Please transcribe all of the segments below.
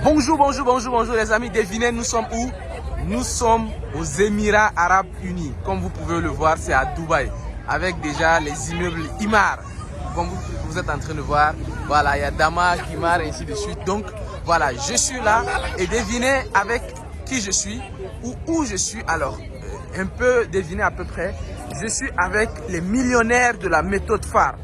Bonjour, bonjour, bonjour, bonjour les amis. Devinez, nous sommes où? Nous sommes aux Émirats Arabes Unis. Comme vous pouvez le voir, c'est à Dubaï. Avec déjà les immeubles Imar. Comme vous êtes en train de voir. Voilà, il y a Dama, Kimar et ainsi de suite. Donc, voilà, je suis là. Et devinez avec qui je suis ou où je suis. Alors, un peu devinez à peu près. Je suis avec les millionnaires de la méthode phare.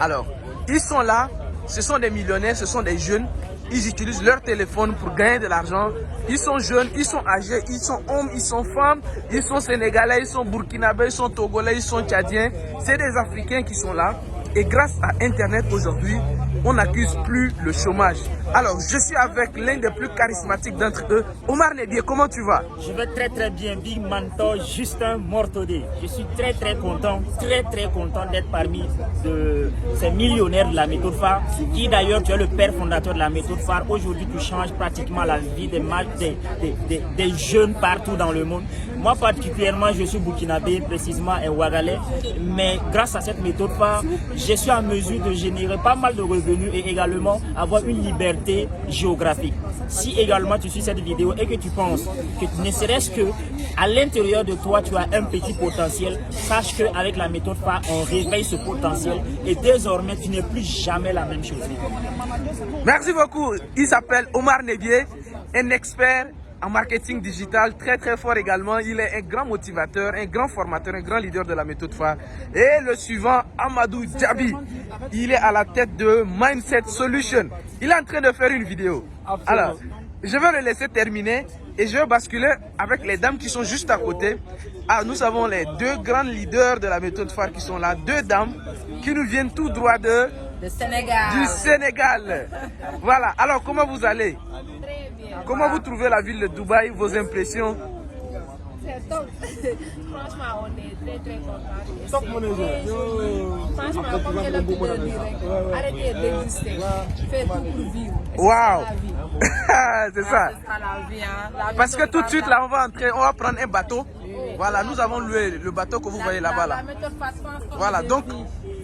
Alors, ils sont là. Ce sont des millionnaires, ce sont des jeunes. Ils utilisent leur téléphone pour gagner de l'argent. Ils sont jeunes, ils sont âgés, ils sont hommes, ils sont femmes, ils sont sénégalais, ils sont burkinabés, ils sont togolais, ils sont tchadiens. C'est des Africains qui sont là. Et grâce à Internet aujourd'hui, on n'accuse plus le chômage. Alors, je suis avec l'un des plus charismatiques d'entre eux. Omar Nebié, comment tu vas? Je vais très bien, Big Mentor, Justin Mortodé. Je suis très content d'être parmi ces millionnaires de la méthode phare, qui d'ailleurs, tu es le père fondateur de la méthode phare. Aujourd'hui, tu changes pratiquement la vie des jeunes partout dans le monde. Moi particulièrement, je suis burkinabé, précisément à Ouagalais, mais grâce à cette méthode phare, je suis en mesure de générer pas mal de revenus et également avoir une liberté géographique. Si également tu suis cette vidéo et que tu penses que ne serait-ce que à l'intérieur de toi tu as un petit potentiel, sache qu'avec la méthode phare, on réveille ce potentiel et désormais tu n'es plus jamais la même chose. Merci beaucoup. Il s'appelle Omar Nebié, un expert en marketing digital, très fort également. Il est un grand motivateur, un grand formateur, un grand leader de la méthode phare. Et le suivant, Amadou Djabi, il est à la tête de Mindset Solution. Il est en train de faire une vidéo. Alors, je vais le laisser terminer et je vais basculer avec les dames qui sont juste à côté. Ah, nous avons les deux grands leaders de la méthode phare qui sont là, deux dames qui nous viennent tout droit du Sénégal. Voilà, alors comment vous allez? Très bien. Comment vous trouvez la ville de Dubaï, vos impressions? C'est top. Franchement, on est très contents. Top manager. Franchement, comme je l'ai dit, arrêtez d'exister. Faites tout pour vivre. Waouh! C'est ça. C'est ça la vie. Hein. Parce que tout de suite, là, on va prendre un bateau. Voilà, nous avons loué le bateau que vous voyez là-bas. Là. Voilà, donc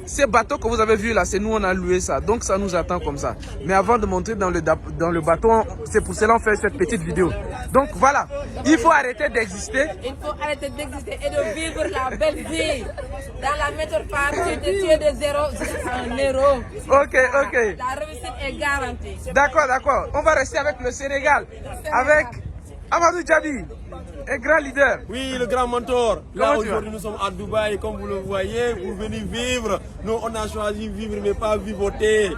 ces bateaux que vous avez vus là, c'est nous, on a loué ça. Donc ça nous attend comme ça. Mais avant de monter dans le bateau, c'est pour cela qu'on fait cette petite vidéo. Donc voilà, il faut arrêter d'exister. Il faut arrêter d'exister et de vivre la belle vie. Dans la méthode phare, tu es de zéro jusqu'à un héros. Ok. La réussite est garantie. D'accord. On va rester avec le Sénégal. Avec Amadou Djabi, un grand leader. Oui, le grand mentor. Là, aujourd'hui, nous sommes à Dubaï, comme vous le voyez, pour venir vivre. Nous, on a choisi vivre, mais pas vivoter.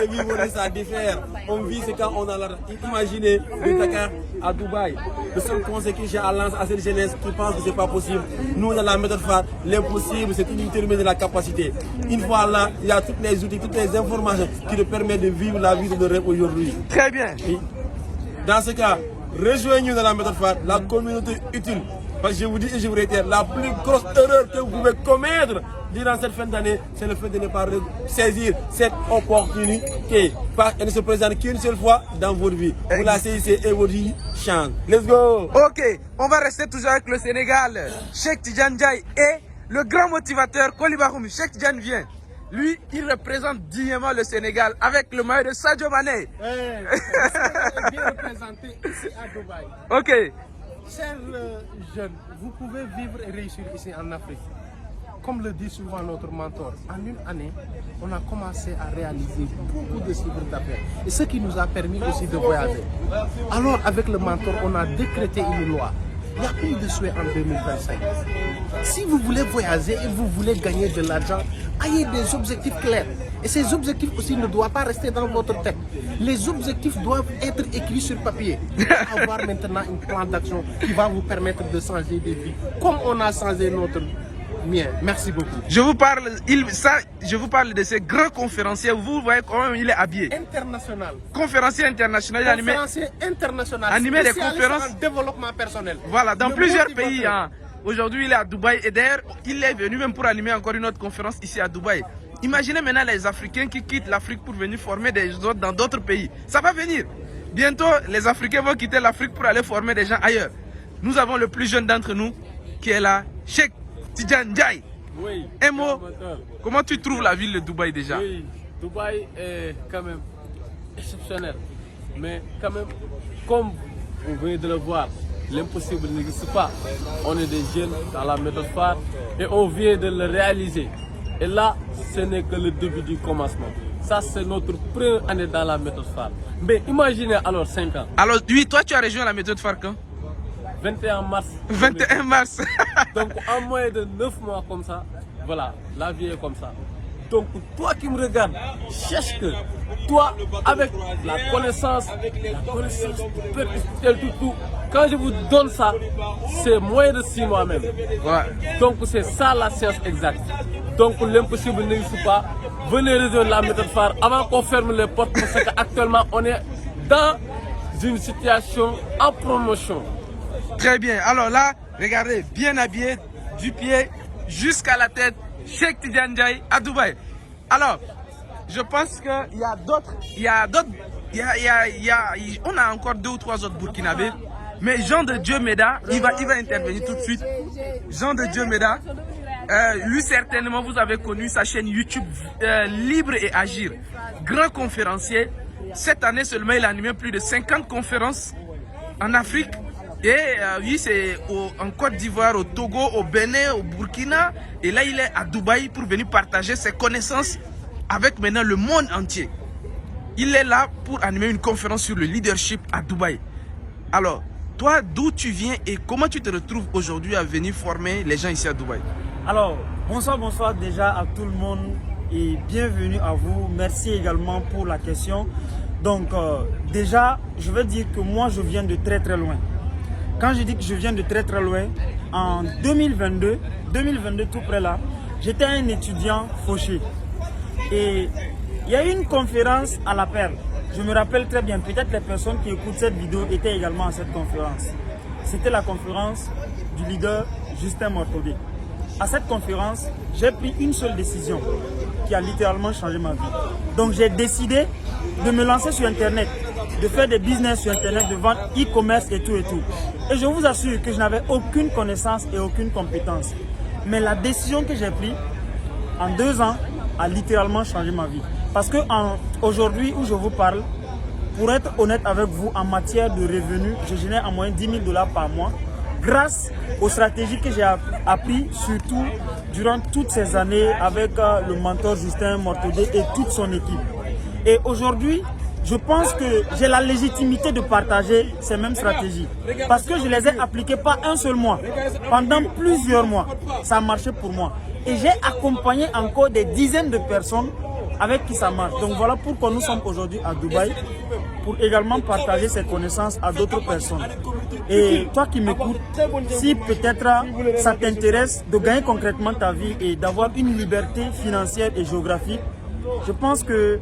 Et vivre, ça diffère. On vit, c'est quand on a l'argent. Imaginez de Dakar à Dubaï. Le seul conseil que j'ai à lancer à cette jeunesse qui pense que c'est pas possible. Nous, dans la méthode phare, l'impossible, c'est une détermination de la capacité. Une fois là, il y a tous les outils, toutes les informations qui te permettent de vivre la vie de nos rêves aujourd'hui. Très bien. Et dans ce cas, rejoignez-nous dans la méthode phare, la communauté utile. Parce que je vous dis et je vous réitère, la plus grosse erreur que vous pouvez commettre durant cette fin d'année, c'est le fait de ne pas saisir cette opportunité. Parce qu'elle ne se présente qu'une seule fois dans votre vie. Vous la saisissez et votre vie change. Let's go! Ok, on va rester toujours avec le Sénégal. Cheikh Tidiane Ndiaye et le grand motivateur Kolibaroum. Cheikh Tidiane vient. Lui, il représente dignement le Sénégal avec le maillot de Sadio Mané. Bien représenté ici à Dubaï. Ok. Chers jeunes, vous pouvez vivre et réussir ici en Afrique. Comme le dit souvent notre mentor, en une année, on a commencé à réaliser beaucoup de chiffres d'affaires. Et ce qui nous a permis aussi de voyager. Alors, avec le mentor, on a décrété une loi. Il n'y a plus de souhait en 2025. Si vous voulez voyager et vous voulez gagner de l'argent, ayez des objectifs clairs. Et ces objectifs aussi ne doivent pas rester dans votre tête. Les objectifs doivent être écrits sur papier. Avoir maintenant un plan d'action qui va vous permettre de changer de vie, comme on a changé notre mien. Merci beaucoup. Je vous parle de ces grands conférenciers. Vous voyez comment il est habillé. International. Conférencier international. Conférencier international. Animé des conférences en développement personnel. Voilà, dans plusieurs pays. Hein. Aujourd'hui, il est à Dubaï. Et d'ailleurs, il est venu même pour animer encore une autre conférence ici à Dubaï. Imaginez maintenant les Africains qui quittent l'Afrique pour venir former des autres dans d'autres pays. Ça va venir. Bientôt, les Africains vont quitter l'Afrique pour aller former des gens ailleurs. Nous avons le plus jeune d'entre nous qui est là, Cheikh Tidiane Ndiaye. Oui. Un mot, comment tu trouves la ville de Dubaï déjà? Oui, Dubaï est quand même exceptionnel. Mais quand même, comme vous venez de le voir, l'impossible n'existe pas. On est des jeunes dans la méthode phare et on vient de le réaliser. Et là, ce n'est que le début du commencement. Ça, c'est notre première année dans la méthode phare. Mais imaginez alors 5 ans. Alors, oui, toi, tu as rejoint la méthode phare quand? 21 mars. 21 mars. Donc, en moins de 9 mois comme ça, voilà, la vie est comme ça. Donc, toi qui me regardes, cherche que toi, avec la connaissance tout, quand je vous donne ça, c'est moins de 6 mois même. Ouais. Donc, c'est ça la science exacte. Donc, l'impossible n'existe pas. Venez rejoindre la méthode phare avant qu'on ferme les portes parce qu'actuellement, on est dans une situation en promotion. Très bien. Alors là, regardez, bien habillé, du pied jusqu'à la tête, Cheikh Tidiane Ndiaye à Dubaï. Alors, je pense qu'il y a d'autres, on a encore 2 ou 3 autres Burkinabés. Mais Jean de Dieu Meda, il va intervenir tout de suite. Jean de Dieu Meda, lui certainement vous avez connu sa chaîne YouTube Libre et Agir. Grand conférencier. Cette année seulement, il a animé plus de 50 conférences en Afrique. Et oui, c'est en Côte d'Ivoire, au Togo, au Bénin, au Burkina. Et là, il est à Dubaï pour venir partager ses connaissances avec maintenant le monde entier. Il est là pour animer une conférence sur le leadership à Dubaï. Alors, toi, d'où tu viens et comment tu te retrouves aujourd'hui à venir former les gens ici à Dubaï? Alors, bonsoir déjà à tout le monde et bienvenue à vous. Merci également pour la question. Donc, déjà, je veux dire que moi, je viens de très loin. Quand je dis que je viens de très loin, en 2022 tout près là, j'étais un étudiant fauché. Et il y a eu une conférence à la Perle. Je me rappelle très bien, peut-être les personnes qui écoutent cette vidéo étaient également à cette conférence. C'était la conférence du leader Justin Mortodé. À cette conférence, j'ai pris une seule décision qui a littéralement changé ma vie. Donc j'ai décidé de me lancer sur Internet, de faire des business sur Internet, de vendre e-commerce et tout. Et je vous assure que je n'avais aucune connaissance et aucune compétence. Mais la décision que j'ai prise en 2 ans a littéralement changé ma vie. Parce que aujourd'hui où je vous parle, pour être honnête avec vous, en matière de revenus, je génère en moyenne 10 000 $ par mois grâce aux stratégies que j'ai apprises, surtout durant toutes ces années avec le mentor Justin Mortodé et toute son équipe. Et aujourd'hui, je pense que j'ai la légitimité de partager ces mêmes stratégies. Parce que je les ai appliquées pas un seul mois, pendant plusieurs mois. Ça a marché pour moi. Et j'ai accompagné encore des dizaines de personnes avec qui ça marche. Donc voilà pourquoi nous sommes aujourd'hui à Dubaï, pour également partager ces connaissances à d'autres personnes. Et toi qui m'écoutes, si peut-être ça t'intéresse de gagner concrètement ta vie et d'avoir une liberté financière et géographique, je pense que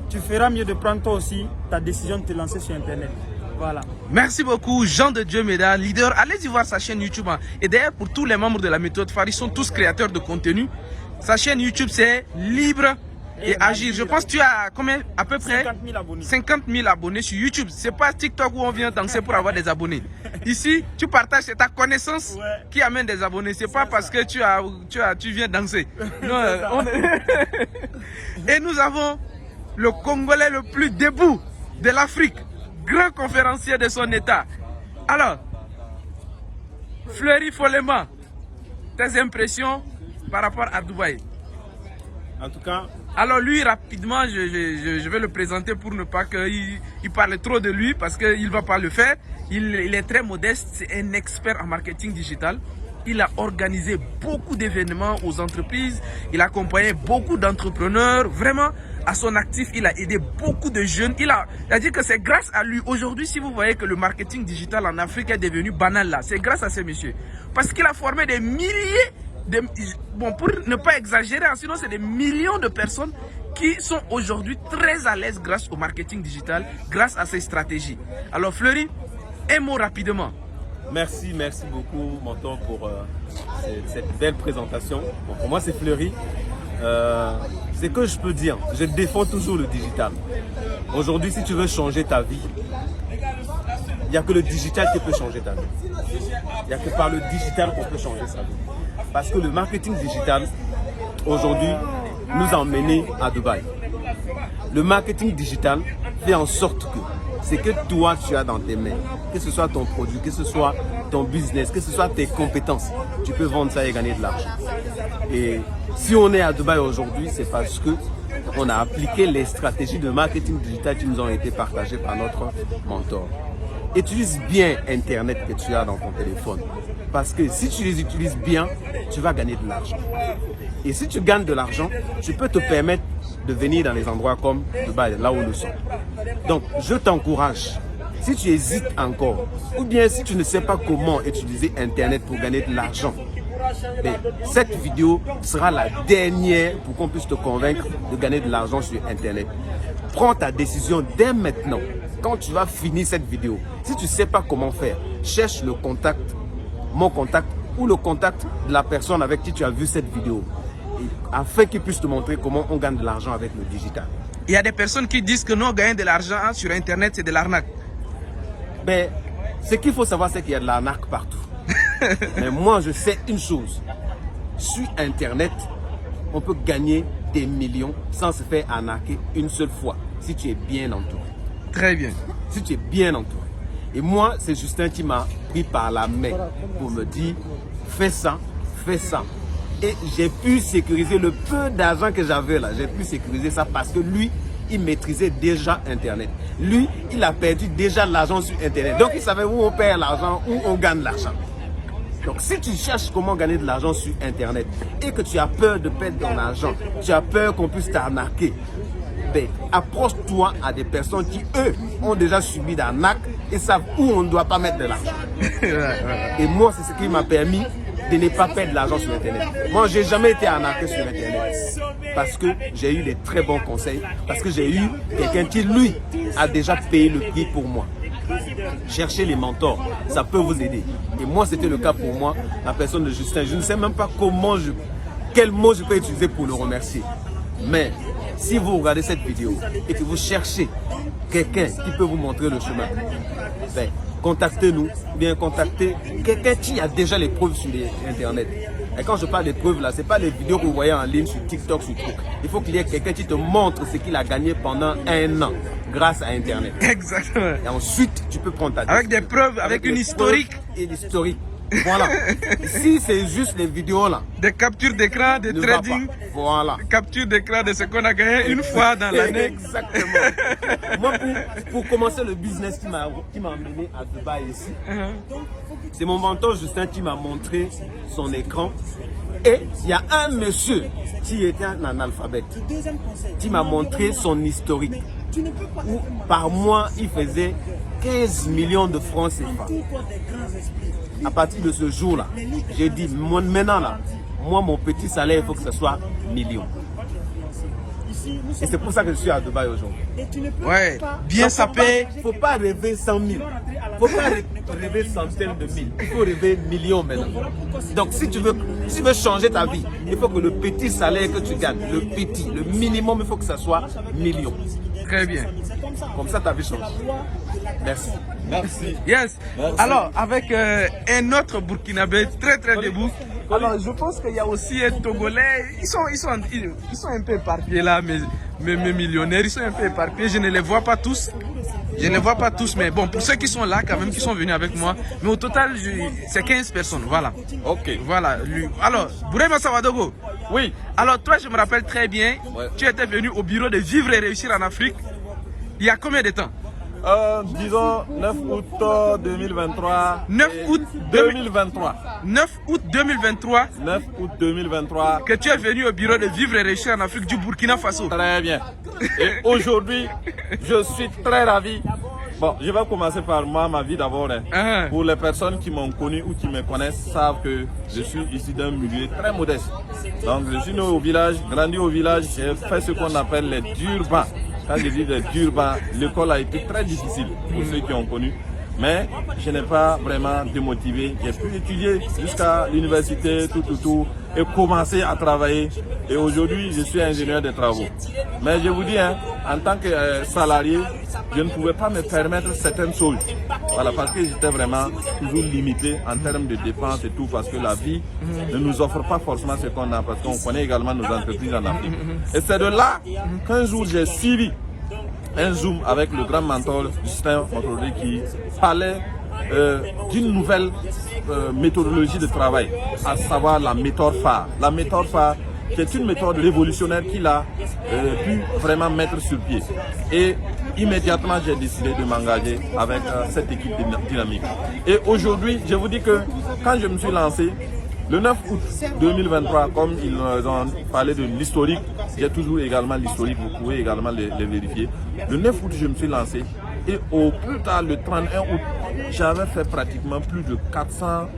tu feras mieux de prendre toi aussi ta décision de te lancer sur Internet. Voilà. Merci beaucoup, Jean de Dieu Meda, leader. Allez-y voir sa chaîne YouTube. Et d'ailleurs, pour tous les membres de la méthode phare, ils sont tous créateurs de contenu. Sa chaîne YouTube, c'est Libre et Agir. Je pense que tu as combien? À peu près 50 000 abonnés. 50 000 abonnés sur YouTube. C'est pas TikTok où on vient danser pour avoir des abonnés. Ici, tu partages, c'est ta connaissance qui amène des abonnés. C'est pas parce que tu viens danser. Non, Et nous avons le Congolais le plus debout de l'Afrique, grand conférencier de son état. Alors, Fleury Folema, tes impressions par rapport à Dubaï? En tout cas, alors lui, rapidement, je vais le présenter pour ne pas qu'il parle trop de lui, parce qu'il ne va pas le faire. Il est très modeste, c'est un expert en marketing digital. Il a organisé beaucoup d'événements aux entreprises, il a accompagné beaucoup d'entrepreneurs. Vraiment, à son actif, il a aidé beaucoup de jeunes. Il a dit que c'est grâce à lui. Aujourd'hui, si vous voyez que le marketing digital en Afrique est devenu banal là, c'est grâce à ce monsieur. Parce qu'il a formé des milliers, bon, pour ne pas exagérer, sinon c'est des millions de personnes qui sont aujourd'hui très à l'aise grâce au marketing digital, grâce à ces stratégies. Alors Fleury, un mot rapidement. merci beaucoup Mentor pour cette belle présentation. Bon, pour moi c'est Fleury. C'est que je peux dire, je défends toujours le digital. Aujourd'hui, si tu veux changer ta vie, il n'y a que le digital qui peut changer ta vie. Il n'y a que par le digital qu'on peut changer sa vie. Parce que le marketing digital, aujourd'hui, nous a emmenés à Dubaï. Le marketing digital fait en sorte que ce que toi tu as dans tes mains, que ce soit ton produit, que ce soit ton business, que ce soit tes compétences, tu peux vendre ça et gagner de l'argent. Et si on est à Dubaï aujourd'hui, c'est parce que on a appliqué les stratégies de marketing digital qui nous ont été partagées par notre mentor. Utilise bien Internet que tu as dans ton téléphone. Parce que si tu les utilises bien, tu vas gagner de l'argent. Et si tu gagnes de l'argent, tu peux te permettre de venir dans les endroits comme Dubaï, là où nous sommes. Donc, je t'encourage. Si tu hésites encore, ou bien si tu ne sais pas comment utiliser Internet pour gagner de l'argent, cette vidéo sera la dernière pour qu'on puisse te convaincre de gagner de l'argent sur Internet. Prends ta décision dès maintenant. Quand tu vas finir cette vidéo, si tu ne sais pas comment faire, cherche le contact, mon contact ou le contact de la personne avec qui tu as vu cette vidéo, afin qu'il puisse te montrer comment on gagne de l'argent avec le digital. Il y a des personnes qui disent que non, gagner de l'argent sur Internet, c'est de l'arnaque. Ben, ce qu'il faut savoir, c'est qu'il y a de l'arnaque partout. Mais moi, je sais une chose. Sur Internet, on peut gagner des millions sans se faire arnaquer une seule fois, si tu es bien entouré. Très bien. Si tu es bien entouré. Et moi, c'est Justin qui m'a pris par la main pour me dire, fais ça, fais ça. Et j'ai pu sécuriser le peu d'argent que j'avais là. J'ai pu sécuriser ça parce que lui, il maîtrisait déjà Internet. Lui, il a perdu déjà l'argent sur Internet. Donc, il savait où on perd l'argent, où on gagne l'argent. Donc, si tu cherches comment gagner de l'argent sur Internet et que tu as peur de perdre ton argent, tu as peur qu'on puisse t'arnaquer, ben, approche-toi à des personnes qui, eux, ont déjà subi d'arnaque et savent où on ne doit pas mettre de l'argent. Et moi, c'est ce qui m'a permis de ne pas perdre de l'argent sur Internet. Moi, j'ai jamais été arnaqué sur Internet parce que j'ai eu des très bons conseils, parce que j'ai eu quelqu'un qui, lui, a déjà payé le prix pour moi. Cherchez les mentors, ça peut vous aider. Et moi, c'était le cas pour moi, la personne de Justin. Je ne sais même pas quel mot je peux utiliser pour le remercier. Mais si vous regardez cette vidéo et que vous cherchez quelqu'un qui peut vous montrer le chemin, ben, contactez-nous, bien contactez quelqu'un qui a déjà les preuves sur Internet. Et quand je parle des preuves là, ce n'est pas les vidéos que vous voyez en ligne sur TikTok, sur truc. Il faut qu'il y ait quelqu'un qui te montre ce qu'il a gagné pendant 1 an grâce à Internet. Exactement. Et ensuite, tu peux prendre ta décision. Avec des preuves, avec une historique. Et l'historique. Voilà. Si c'est juste les vidéos là. Des captures d'écran, des trading. Voilà. Capture d'écran de ce qu'on a gagné une fois dans l'année. Exactement. Moi, pour commencer le business qui m'a emmené à Dubaï ici, c'est mon mentor Justin qui m'a montré son écran. Et il y a un monsieur qui était un analphabète qui m'a montré son historique. Où par mois, il faisait 15 millions de francs CFA. À partir de ce jour-là, j'ai dit, maintenant là, moi mon petit salaire, il faut que ce soit millions. Et c'est pour ça que je suis à Dubaï aujourd'hui. Ouais, bien sapé. Il ne faut pas rêver 100 000. Il ne faut pas rêver centaines de mille. Il faut rêver millions maintenant. Donc si tu veux changer ta vie, il faut que le petit salaire que tu gagnes, le minimum, il faut que ce soit millions. Très bien. Comme ça, ta vie change. Merci. Merci. Yes. Merci. Alors, avec un autre Burkinabé très debout. Alors, je pense qu'il y a aussi un Togolais. Ils sont un peu éparpillés là, mes millionnaires. Ils sont un peu éparpillés. Je ne les vois pas tous. Mais bon, pour ceux qui sont là, quand même, qui sont venus avec moi. Mais au total, c'est 15 personnes. Voilà. Ok. Voilà. Alors, Bourema Savadogo. Oui. Alors, toi, je me rappelle très bien. Ouais. Tu étais venu au bureau de Vivre et Réussir en Afrique. Il y a combien de temps? Disons 9 août 2023. 9 août 2023. 9 août 2023. 9 août 2023. Que tu es venu au bureau de Vivre et Réussir en Afrique du Burkina Faso. Très bien. Et aujourd'hui, je suis très ravi. Bon, je vais commencer par moi, ma vie d'abord. Pour les personnes qui m'ont connu ou qui me connaissent, savent que je suis ici d'un milieu très modeste. Donc, je suis né au village, grandi au village, j'ai fait ce qu'on appelle les Durban. Quand je dis les Durban, l'école a été très difficile pour ceux qui ont connu. Mais je n'ai pas vraiment démotivé. J'ai pu étudier jusqu'à l'université, tout, et commencer à travailler. Et aujourd'hui, je suis ingénieur de travaux. Mais je vous dis, en tant que salarié, je ne pouvais pas me permettre certaines choses. Voilà, parce que j'étais vraiment toujours limité en termes de dépenses et tout, parce que la vie ne nous offre pas forcément ce qu'on a, parce qu'on connaît également nos entreprises en Afrique. Et c'est de là qu'un jour j'ai suivi un zoom avec le grand mentor Justin Mortaudet qui parlait d'une nouvelle méthodologie de travail, à savoir la méthode phare. La méthode phare, c'est une méthode révolutionnaire qu'il a pu vraiment mettre sur pied. Et immédiatement, j'ai décidé de m'engager avec cette équipe dynamique. Et aujourd'hui, je vous dis que quand je me suis lancé, le 9 août 2023, comme ils ont parlé de l'historique, j'ai toujours également l'historique, vous pouvez également les vérifier. Le 9 août, je me suis lancé et au plus tard, le 31 août, j'avais fait pratiquement plus de 400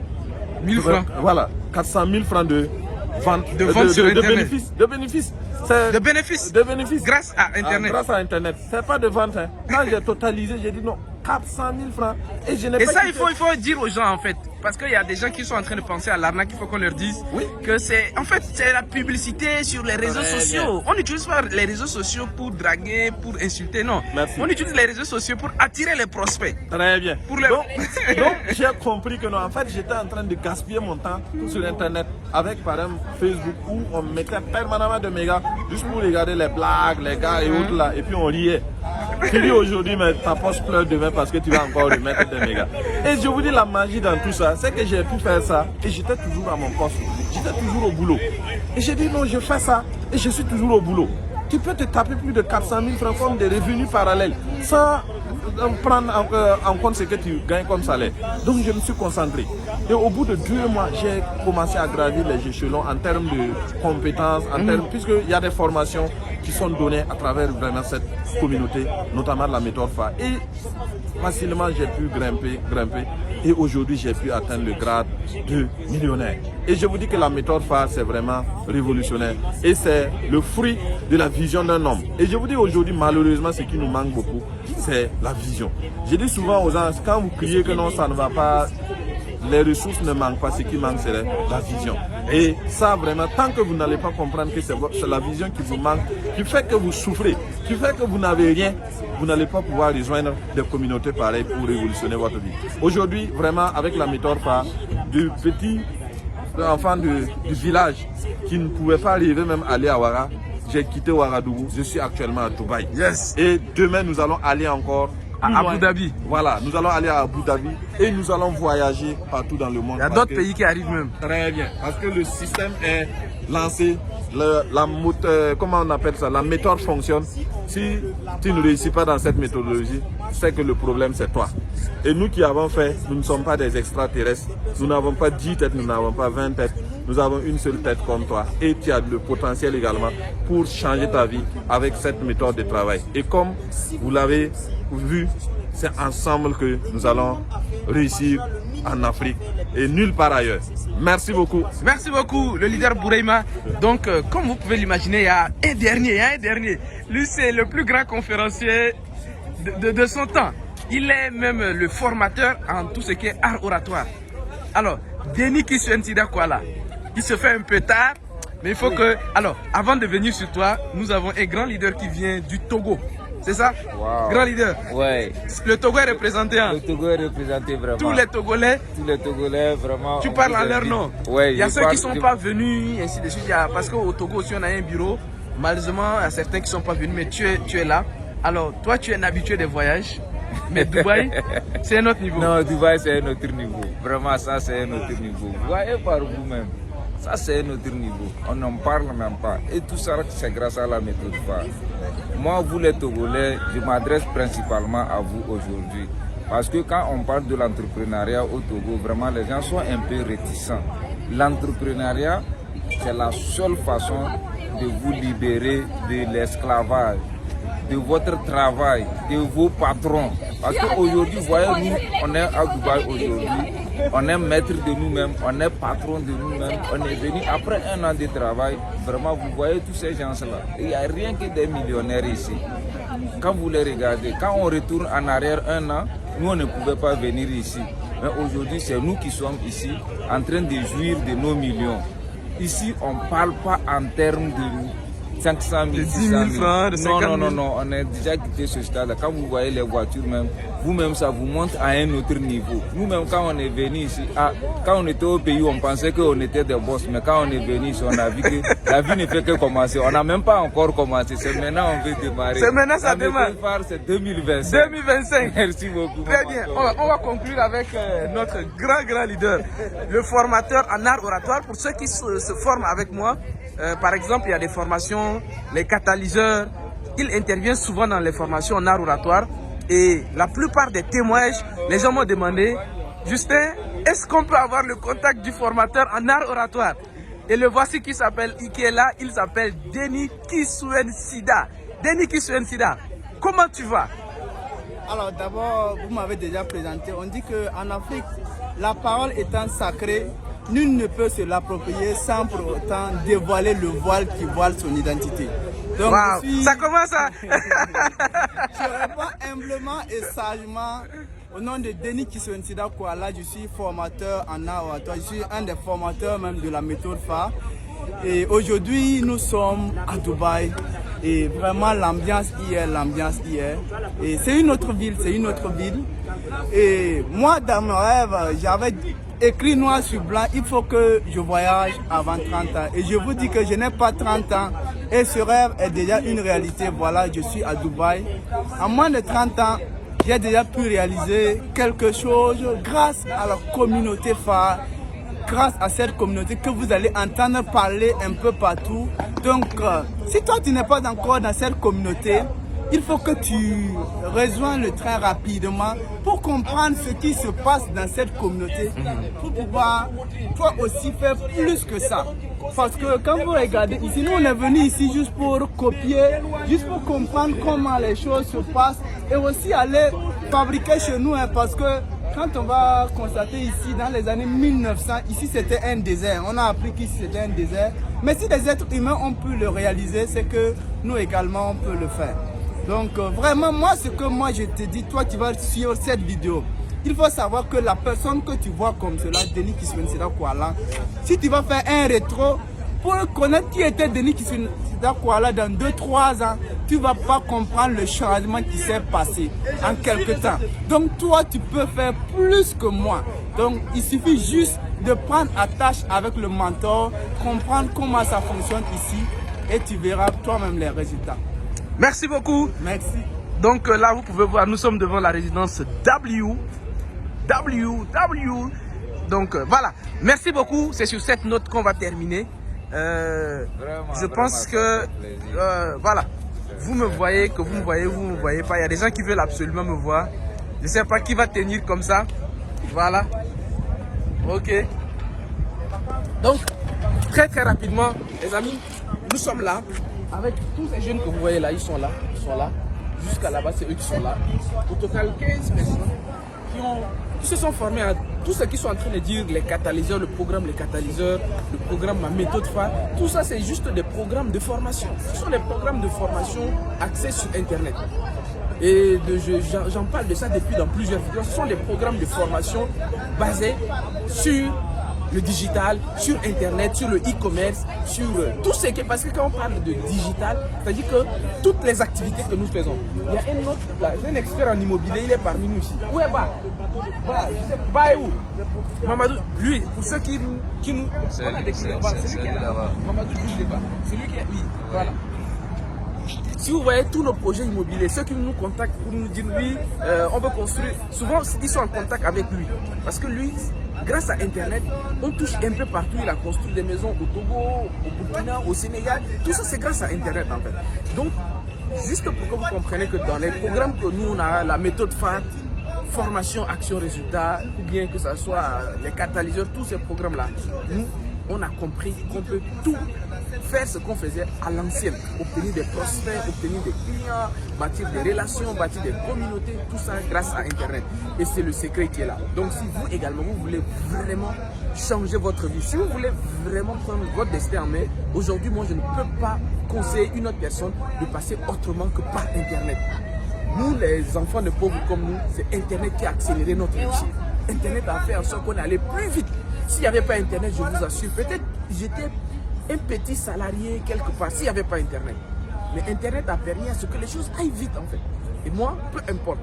000 francs. Voilà, 400 000 francs de vente, sur Internet. bénéfices. De bénéfices. De bénéfices. Grâce à Internet. Grâce à Internet. C'est pas de vente. Hein. Quand j'ai totalisé, j'ai dit non, 400 000 francs. Et je n'ai pas. Et ça, il faut dire aux gens en fait. Parce qu'il y a des gens qui sont en train de penser à l'arnaque, il faut qu'on leur dise que c'est en fait c'est la publicité sur les réseaux sociaux. On n'utilise pas les réseaux sociaux pour draguer, pour insulter, non. Merci. On utilise les réseaux sociaux pour attirer les prospects. Très bien. Pour les... Donc j'ai compris que non, en fait j'étais en train de gaspiller mon temps sur Internet avec par exemple Facebook où on mettait permanemment de mégas juste pour regarder les blagues, les gars et autres là, et puis on riait. Tu dis aujourd'hui, mais ta poche pleure demain parce que tu vas encore remettre des mégas. Et je vous dis la magie dans tout ça, c'est que j'ai pu faire ça et j'étais toujours à mon poste, j'étais toujours au boulot. Et j'ai dit non, je fais ça et je suis toujours au boulot. Tu peux te taper plus de 400 000 francs comme des revenus parallèles sans prendre en compte ce que tu gagnes comme salaire. Donc je me suis concentré. Et au bout de 2 mois, j'ai commencé à gravir les échelons en termes de compétences, puisqu'il y a des formations qui sont données à travers vraiment cette communauté, notamment la méthode phare. Et facilement, j'ai pu grimper. Et aujourd'hui, j'ai pu atteindre le grade de millionnaire. Et je vous dis que la méthode phare, c'est vraiment révolutionnaire. Et c'est le fruit de la vision d'un homme. Et je vous dis aujourd'hui, malheureusement, ce qui nous manque beaucoup, c'est la vision. Je dis souvent aux gens, quand vous criez que non, ça ne va pas, les ressources ne manquent pas, ce qui manque, c'est la vision. Et ça, vraiment, tant que vous n'allez pas comprendre que c'est la vision qui vous manque, qui fait que vous souffrez, qui fait que vous n'avez rien, vous n'allez pas pouvoir rejoindre des communautés pareilles pour révolutionner votre vie. Aujourd'hui, vraiment, avec la méthode phare, du petit enfant du village qui ne pouvait pas arriver même aller à Ouara, j'ai quitté Ouagadougou, je suis actuellement à Dubaï. Yes. Et demain, nous allons aller encore à Abu Dhabi. Voilà, nous allons aller à Abu Dhabi et nous allons voyager partout dans le monde. Il y a d'autres pays qui arrivent même. Très bien, parce que le système est lancé, comment on appelle ça, la méthode fonctionne. Si tu ne réussis pas dans cette méthodologie, c'est que le problème c'est toi. Et nous qui avons fait, nous ne sommes pas des extraterrestres. Nous n'avons pas 10 têtes, nous n'avons pas 20 têtes. Nous avons une seule tête comme toi. Et tu as le potentiel également pour changer ta vie avec cette méthode de travail. Et comme vous l'avez vu, c'est ensemble que nous allons réussir en Afrique et nulle part ailleurs. Merci beaucoup. Merci beaucoup, le leader Bouraima. Donc, comme vous pouvez l'imaginer, il y a un dernier. Lui, c'est le plus grand conférencier de son temps. Il est même le formateur en tout ce qui est art oratoire. Alors, Denis Kisuentida Kuala, il se fait un peu tard, mais il faut que... Alors, avant de venir sur toi, nous avons un grand leader qui vient du Togo. C'est ça? Wow. Grand leader. Ouais. Le Togo est représenté. Hein? Le Togo est représenté vraiment. Tous les Togolais. Vraiment. Tu parles en leur nom. Ouais. Il y a ceux qui ne sont pas venus, ainsi de suite. Parce qu'au Togo aussi, on a un bureau. Malheureusement, il y a certains qui ne sont pas venus, mais tu es là. Alors, toi, tu es un habitué des voyages. Mais Dubaï, c'est un autre niveau. Non, Dubaï, c'est un autre niveau. Vraiment, ça, c'est un autre niveau. Vous voyez par vous-même. Ça, c'est un autre niveau. On n'en parle même pas. Et tout ça, c'est grâce à la méthode phare. Moi, vous les Togolais, je m'adresse principalement à vous aujourd'hui. Parce que quand on parle de l'entrepreneuriat au Togo, vraiment, les gens sont un peu réticents. L'entrepreneuriat, c'est la seule façon de vous libérer de l'esclavage, de votre travail, de vos patrons. Parce qu'aujourd'hui, voyez, nous, on est à Dubaï aujourd'hui, on est maître de nous-mêmes, on est patron de nous-mêmes, on est venu après un an de travail. Vraiment, vous voyez tous ces gens-là. Il n'y a rien que des millionnaires ici. Quand vous les regardez, quand on retourne en arrière un an, nous, on ne pouvait pas venir ici. Mais aujourd'hui, c'est nous qui sommes ici, en train de jouir de nos millions. Ici, on ne parle pas en termes de 500 000, de 600 10 000 francs, de 50 000. Non, on a déjà quitté ce stade. Quand vous voyez les voitures même, vous-même ça vous monte à un autre niveau. Nous-même quand on est venu ici, quand on était au pays, on pensait qu'on était des boss, mais quand on est venu ici, on a vu que la vie ne fait que commencer. On n'a même pas encore commencé, c'est maintenant on veut démarrer. C'est maintenant ça démarre. C'est 2025. 2025. Merci beaucoup. Très bien, on va conclure avec notre grand leader, le formateur en art oratoire. Pour ceux qui se forment avec moi, par exemple, il y a des formations, les catalyseurs, il intervient souvent dans les formations en art oratoire. Et la plupart des témoignages, les gens m'ont demandé, Justin, est-ce qu'on peut avoir le contact du formateur en art oratoire? Et le voici qui est là, il s'appelle Denis Kisuen Sida. Denis Kisuen Sida, comment tu vas? Alors d'abord, vous m'avez déjà présenté, on dit qu'en Afrique, la parole étant sacrée, nul ne peut se l'approprier sans pour autant dévoiler le voile qui voile son identité. Donc, wow. Ça commence à... Je réponds humblement et sagement au nom de Denis Kisuen Sida Kuala. Je suis formateur en art oratoire. Je suis un des formateurs même de la méthode phare. Et aujourd'hui, nous sommes à Dubaï. Et vraiment, l'ambiance hier. Et c'est une autre ville, Et moi, dans mes rêves, j'avais écrit noir sur blanc, il faut que je voyage avant 30 ans. Et je vous dis que je n'ai pas 30 ans. Et ce rêve est déjà une réalité. Voilà, je suis à Dubaï. En moins de 30 ans, j'ai déjà pu réaliser quelque chose grâce à la communauté phare. Grâce à cette communauté que vous allez entendre parler un peu partout. Donc, si toi tu n'es pas encore dans cette communauté, il faut que tu rejoins le train rapidement pour comprendre ce qui se passe dans cette communauté, pour pouvoir toi aussi faire plus que ça. Parce que quand vous regardez ici, nous on est venu ici juste pour copier, juste pour comprendre comment les choses se passent et aussi aller fabriquer chez nous, hein, parce que quand on va constater ici, dans les années 1900, ici c'était un désert. On a appris qu'ici c'était un désert. Mais si des êtres humains ont pu le réaliser, c'est que nous également on peut le faire. Donc vraiment, moi ce que je te dis, toi qui vas suivre cette vidéo, il faut savoir que la personne que tu vois comme cela, Denis Kisuen Sida Kuala, si tu vas faire un rétro pour connaître qui était Denis Kisuen Sida Kuala dans 2-3 ans, tu ne vas pas comprendre le changement qui s'est passé en quelque temps. Donc toi, tu peux faire plus que moi. Donc il suffit juste de prendre attache avec le mentor, comprendre comment ça fonctionne ici et tu verras toi-même les résultats. Merci beaucoup. Merci. Donc là, vous pouvez voir, nous sommes devant la résidence W. Donc voilà. Merci beaucoup. C'est sur cette note qu'on va terminer. Je pense que voilà. Vous me voyez, que vous me voyez pas. Il y a des gens qui veulent absolument me voir. Je ne sais pas qui va tenir comme ça. Voilà. Ok. Donc, très rapidement, les amis, nous sommes là. Avec tous ces jeunes que vous voyez là, ils sont là. Jusqu'à là-bas, c'est eux qui sont là. Au total, 15 personnes qui se sont formés à tout ce qu'ils sont en train de dire, les catalyseurs, le programme ma méthode phare. Tout ça, c'est juste des programmes de formation. Ce sont des programmes de formation axés sur Internet. Et j'en parle de ça depuis dans plusieurs vidéos. Ce sont des programmes de formation basés sur le digital, sur Internet, sur le e-commerce, sur tout ce qui est... Parce que quand on parle de digital, c'est-à-dire que toutes les activités que nous faisons. Il y a un autre là, un expert en immobilier, il est parmi nous ici. Où est Bah, je sais, où Mamadou, lui, pour ceux qui nous... C'est lui qui est là-bas. Mamadou, lui, c'est lui qui est... Oui, voilà. Si vous voyez tous nos projets immobiliers, ceux qui nous contactent pour nous dire, lui, on veut construire, souvent ils sont en contact avec lui. Parce que lui, grâce à Internet, on touche un peu partout. Il a construit des maisons au Togo, au Burkina, au Sénégal. Tout ça, c'est grâce à Internet en fait. Donc, juste pour que vous compreniez que dans les programmes que nous, on a la méthode phare, formation, action, résultat, ou bien que ce soit les catalyseurs, tous ces programmes-là, nous, on a compris qu'on peut tout faire ce qu'on faisait à l'ancienne, obtenir des prospects, obtenir des clients, bâtir des relations, bâtir des communautés, tout ça grâce à Internet. Et c'est le secret qui est là. Donc si vous également, vous voulez vraiment changer votre vie, si vous voulez vraiment prendre votre destin en main, aujourd'hui, moi je ne peux pas conseiller une autre personne de passer autrement que par Internet. Nous, les enfants de pauvres comme nous, c'est Internet qui a accéléré notre réussite. Internet a fait en sorte qu'on allait plus vite. S'il n'y avait pas Internet, je vous assure, peut-être j'étais un petit salarié quelque part, s'il n'y avait pas Internet. Mais Internet a permis à ce que les choses aillent vite en fait. Et moi, peu importe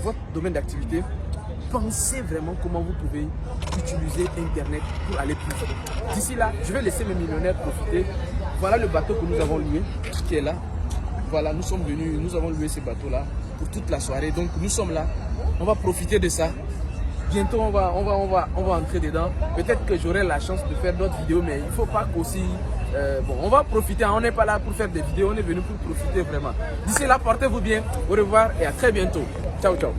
votre domaine d'activité, pensez vraiment comment vous pouvez utiliser Internet pour aller plus vite. D'ici là, je vais laisser mes millionnaires profiter. Voilà le bateau que nous avons loué, qui est là. Voilà, nous sommes venus, nous avons loué ce bateau-là pour toute la soirée. Donc nous sommes là, on va profiter de ça. Bientôt on va entrer dedans. Peut-être que j'aurai la chance de faire d'autres vidéos, mais il ne faut pas qu'aussi... bon, on va profiter, on n'est pas là pour faire des vidéos, on est venu pour profiter vraiment. D'ici là, portez-vous bien, au revoir et à très bientôt. Ciao, ciao.